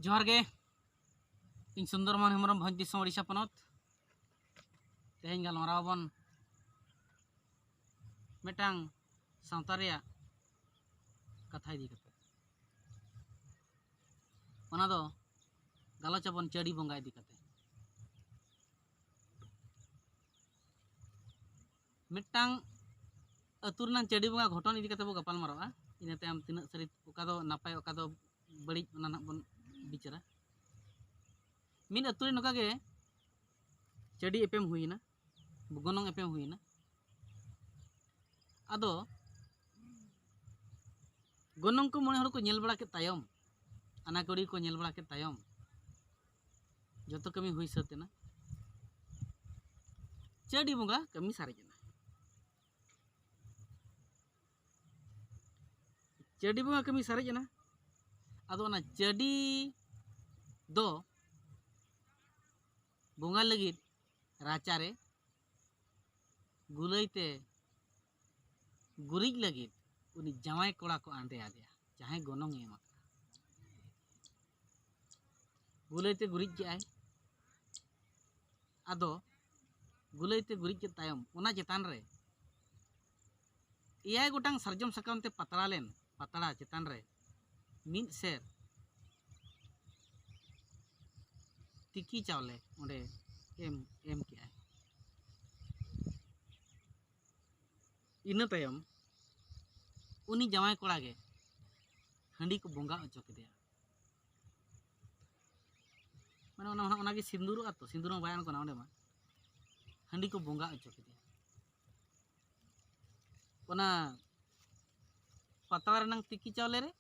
जोहार गे इन सुंदरमोहन हेम्ब्रम भोज दिसम ओडिशा पनत तेहें गलमाराव बन मिटांग सावता रेया कथा इदी कते ओना दो गालोच आबन चड़ी बंगा इदी कते मिटांग अतुर ना चड़ी बंगा घटन इदी कते बो गपाल मारवा इना तायम तिना सरी ओका दो नापाय ओका दो बड़ी ओना ना बन बिचारा मिन अतुरे नोका गे चड़ी एपेम हुईना गोनोंग एपेम हुईना आदो गोनोंग को मने हर को नेल बड़ा के तायम आना कड़ी को नेल बड़ा के तायम जतो कमी हुई सतेना चड़ी बंगा कमी सारेजना चड़ी बंगा कमी सारेजना आदो ना चड़ी दो बंगा लगित राचारे गुलैते गुरिज लगित उनी जमाय कोड़ा को आंदे आदेया जहां गोनोंग एमा गुलैते गुरिज के आय आदो गुलैते गुरिज के तायम ओना चेतान रे एयाय गोटांग सरजम सकाम ते पतड़ा लेन पतड़ा चेतान रे मिद सेर तिकी चावले ओंडे एम के आय इना तायम उनी जमाय कोड़ा गे हंडी को बंगा अचो केदेया माने ओना गे सिंदूर आतो सिंदूर मा बायान कोना ओंडे मा हंडी को बंगा अचो केदेया ओना पतला रनंग तिकी चावले रे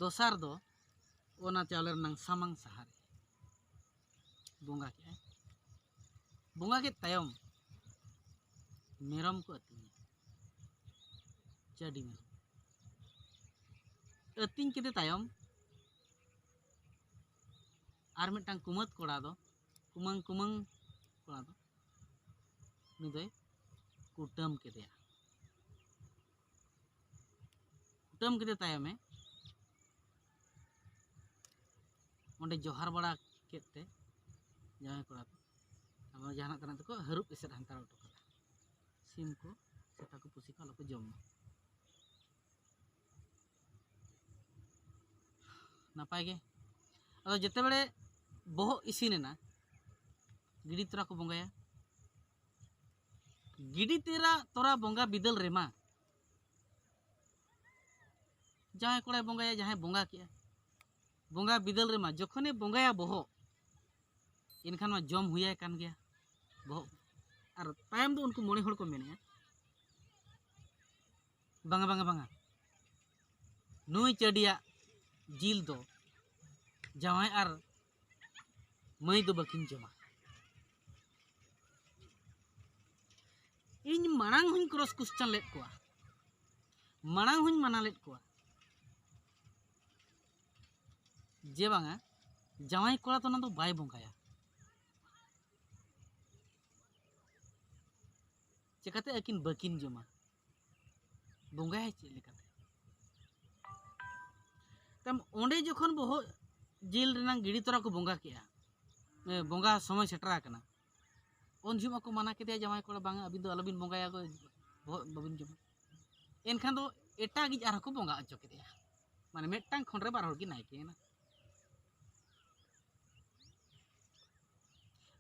दोसार दो ओना चावले रनंग सामंग सहारे बंगा के आय बंगा के तायम मेरम को अतिंग चड़ी मेरम अतिंग केदे तायम आर मिटांग कुमत कोड़ा दो कुमंग कोड़ा दो निदय कुटम केदेया कुटम केदे तायमे ओंडे जोहार बड़ा केते जमाय कोड़ा दो अब जहां तना तको हरुप एसेट हांतार उठो कदा सिम को सेता को पुसी को लोको जम नापाय गे अब जते बेले बोहो इसिनेना गिड़ी तोरा को बंगाया गिड़ी तेरा तोरा बंगा बिदल रेमा जहां कोड़ा बंगाया जहां बंगा किया बंगा बिदल रेमा जखने बंगाया बोहो इनखान मा जम हुया कान गया बोहो और तायम दो उनको मोने हड़ को मेने बांगा बांगा बांगा नुई चडिया जिल दो जवाय और मई दो बकिन जमा इन मांग हुई क्रॉस क्वेश्चन लेट को मांग हुई माना लेट को जे बांगा जवाय कोड़ा तो ना तो बाय बंगाया चिकाते अकिन बकिन जमा बंगाया चेक लेकाते तम ओंडे जखन बोहो जिल रेना गिड़ी तोरा को बंगा किया बंगा समय सेटरा कना उन जुमा को माना के जमाय कोड़ा बांगा अबिन दो अलबिन बंगाया को बबिन जमा एनखान दो एटा गिज आर को बंगा अचो केदेया माने मेटांग खन रे बार हर की नायकेना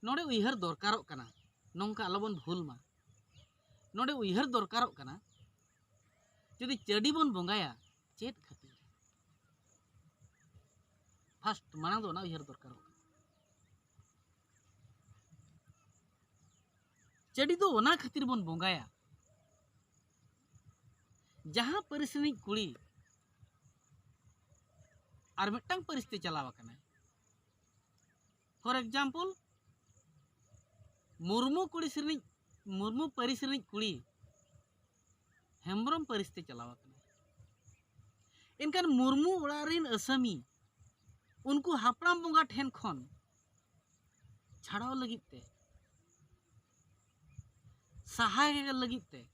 नोडे उइहर दरकारों कना नोंका अलबन भूल मा नोडे उइहर दरकारों कना जदि चड़ी बन बंगाया चेत खातिर फास्ट माना दो ना उइहर दरकारों चड़ी दो ओना खातिर बन बंगाया जहां परिसनिक कुड़ी और मिटांग परिस्थिति चलावा कना फॉर एग्जाम्पल मुर्मू कुड़ी सिरनिक मुर्मू परिसनिक कुड़ी हेम्ब्रम परिस्थिति चलावा कना इनकान मुर्मू ओड़ारिन असामी उनको हापड़ाम बंगा ठेन खन छाड़ाव लगित ते सहाय लगित ते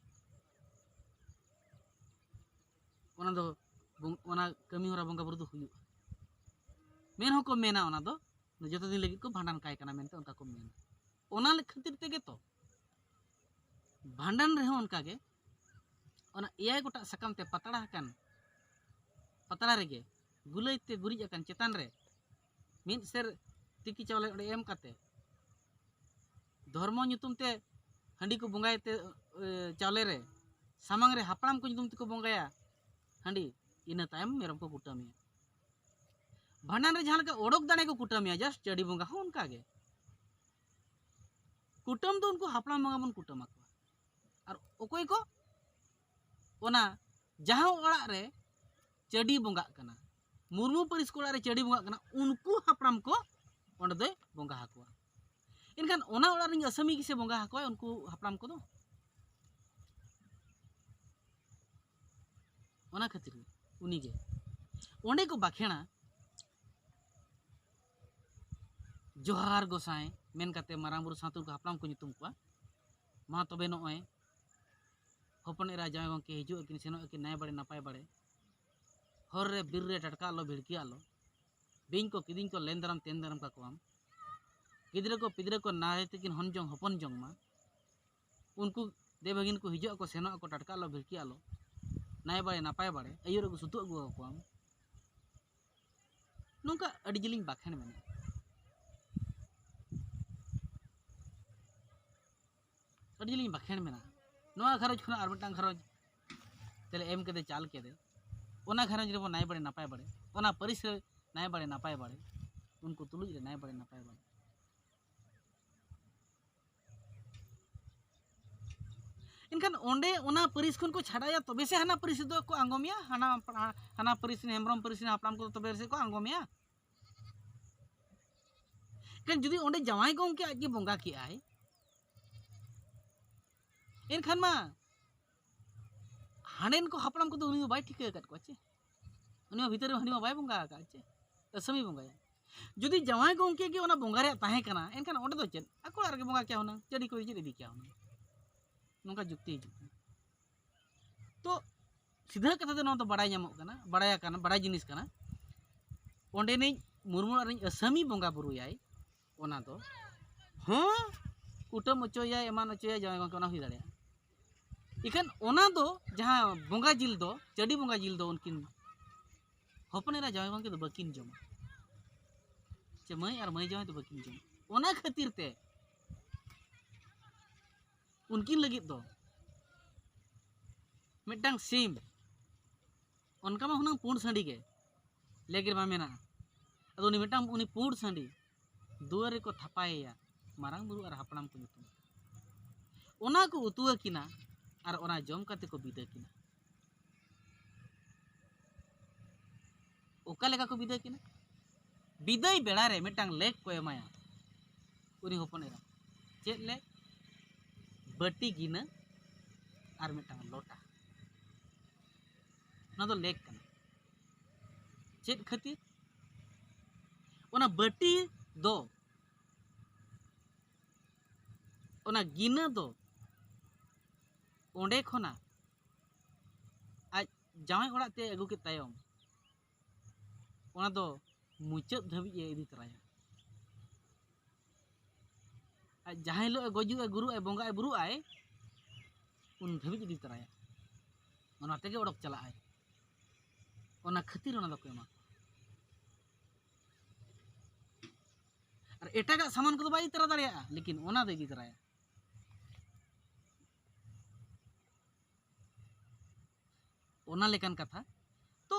ओना दो कमी हरा बंगा बुरु दो हुयु मेन हो को मेना ओना दो जतो दिन लगी को भांडन काय कना मेनते उनका को मेना ओना खातिर तेगे तो भांडन रहे उनका गे ओना एयाय गोटा सकम ते पतड़ा हकन पतड़ा रेगे गुलई ते गुरिज अकन चेतान रे मिन सेर तिकी चावले ओडे एम काते धर्म nyutum ते हंडी को बंगाय ते चावले रे सामंग रे हापड़ाम को nyutum ते को बंगाया हंडी इना तायम मेरम को कुटामिया भांडन रे जहां लगा ओडोक दाने को कुटामिया जस्ट चडी बंगा हो उनका गे कुटम तो उनको हापड़ाम बंगा बन कुटम आको और ओकोय को ओना जहां ओड़ा रे चडी बंगा कना मुर्मू परिस को ओड़ा रे चडी बंगा कना उनको हापड़ाम को ओंडे दे बंगा हाकुआ इनखान ओना ओड़ा रे असमी किसे बंगा हाकुआ उनको हापड़ाम को दो ओना खातिर उनी गे ओंडे को बाखेना जोहार गोसाई मेन काते मारांग बुरु सातु को हापड़ाम को nyutum को मा तबे नोय हपन एरा जाय गंके हिजु अकिन सेनो अकिन नाय बड़े नापाय बड़े हर रे बिर रे टटका आलो भिड़की आलो बिंग को किदिंग को लेन दाराम तेन दाराम का कोम गिद्रे को पिद्रे को नाय तकिन हन जोंग हपन जोंग मा उनको देवगिन को हिजु को सेनो को टटका आलो भिड़की आलो नाय बड़े नापाय बड़े अयुर को सुतु अगु कोम नोंका अडी जिलिंग बाखेन मेने अडी जिलिंग बाखेन मेना नोआ घरज खुना आर मिटांग घरज तेले एम केदे चाल केदे ओना घरज रे नाय बड़े नापाय बड़े ओना परिस रे नाय बड़े नापाय बड़े उनको तुलुज रे नाय बड़े नापाय बड़े इनखान ओंडे ओना परिस खन को छाड़ाया तबे से हाना परिस दो को आंगोमिया हाना परिस ने हेमब्रम परिस ने हापड़ाम को तबे से को आंगोमिया कन जुदी ओंडे जवाई गंके आज के बंगा की आय इनखान मा हांडेन को हापड़ाम को उनी बाय ठीक कर को चे उनी भीतर हंडी मा बाय बंगा का चे असमी बंगाया जुदी जवाई गंके के ओना बंगा रे ताहे कना इनखान ओंडे दो चेन अकोड़ा रे बंगा क्या होना चडी को इजे दी क्या होना नोंका जुक्ति तो सीधा कथा दो न तो बड़ाय नामक कना बड़ाया कना बड़ाय जिनिस कना ओंडे ने मुर्मू रे असमी बंगा बुरुयाय ओना दो हां कुटम अचोया एमान अचोया जवाई गंके ओना हुई दाड़े इखन ओना दो जहां बंगा जिल दो चडी बंगा जिल दो उनकिन हपनेरा जवाई गंके दो बकिन जमा चे मई और मई जवाई तो बकिन जमा ओना खातिर ते उनकिन लगी दो मिटांग सिम उनका मा हुनंग पुंड संडी के लेगिर मा मेना अदो उनी मिटांग उनी पुंड संडी दुआरे को थापाया मारांग बुरु और हापड़ाम को nyutum ओना को उतुआ किना और ओना जम काते को बिदा किना ओका लेका को बिदा किना बिदाई बेड़ा रे मिटांग लेक को एमाया उनी हपन एरा चेत ले बटी गिना और मिटांग लोटा ना दो लेक कना चेत खातिर ओना बटी दो ओना गिना दो ओंडे खोना आज जावाई ओड़ा ते अगु के तायम ओना दो मुचाद धाबी इदी तराया आज जहां लो गजु गुरु ए बंगा बुरु आए उन धाबी इदी तराया ओना तेगे ओडक चला आए ओना खातिर ओना दो को एमा और एटागा सामान को बाई तरा दाड़िया लेकिन ओना दो इदी तराया ओना लेकान कथा तो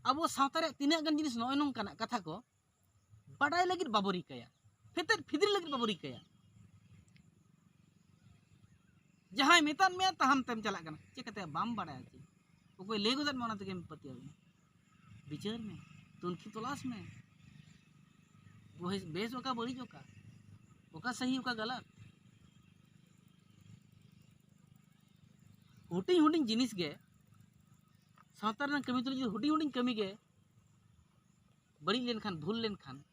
अब सावता रे तीना गन जिनिस नय नंकाना कथा को बाडाय लगित बाबरी कया फेतर फिदरी लगित बाबरी कया जहां मेतान में तहाम तेम चला कना चिकते बाम बाडाय चे कोई ले गोदन मोना तके पतिया विचार में तुनकी तलाश में वो बेस ओका बड़ी ओका सही ओका गलत हुटिंग हुटिंग जिनिस गे सावतार कमी तुली हुडिंग हुडिंग कमी गे बड़ी लेन खान भूल लेन खान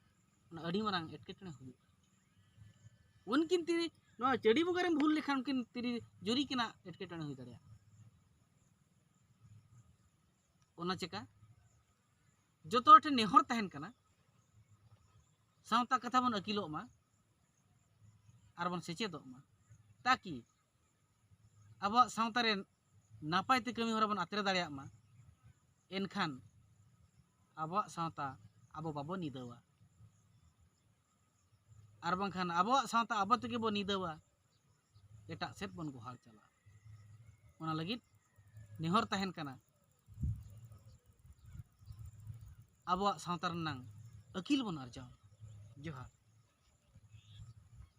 अड़ी मारंग एटकेटने हुई उनकिन तिरी नवा चडी बंगा रे भूल लेखान उनकिन तिरी जुरी किना एटकेटने हुई दाड़िया ओना चिका जोतो ठे नेहर तहन कना सावता कथा बन अकिलोग मा और बन सेचेदोग मा ताकि अब सावता रे नापायते कमी हरा बन आतरे दाड़ियाग मा एनखान अब सावता अब बाबो निदावा और बांखान अब सावता अब तके बो निदावा एटा सेट बन गुहार चला ओना लगित नेहर तहन कना अब सावता रनांग अकिल बन अर्जाव जोहार।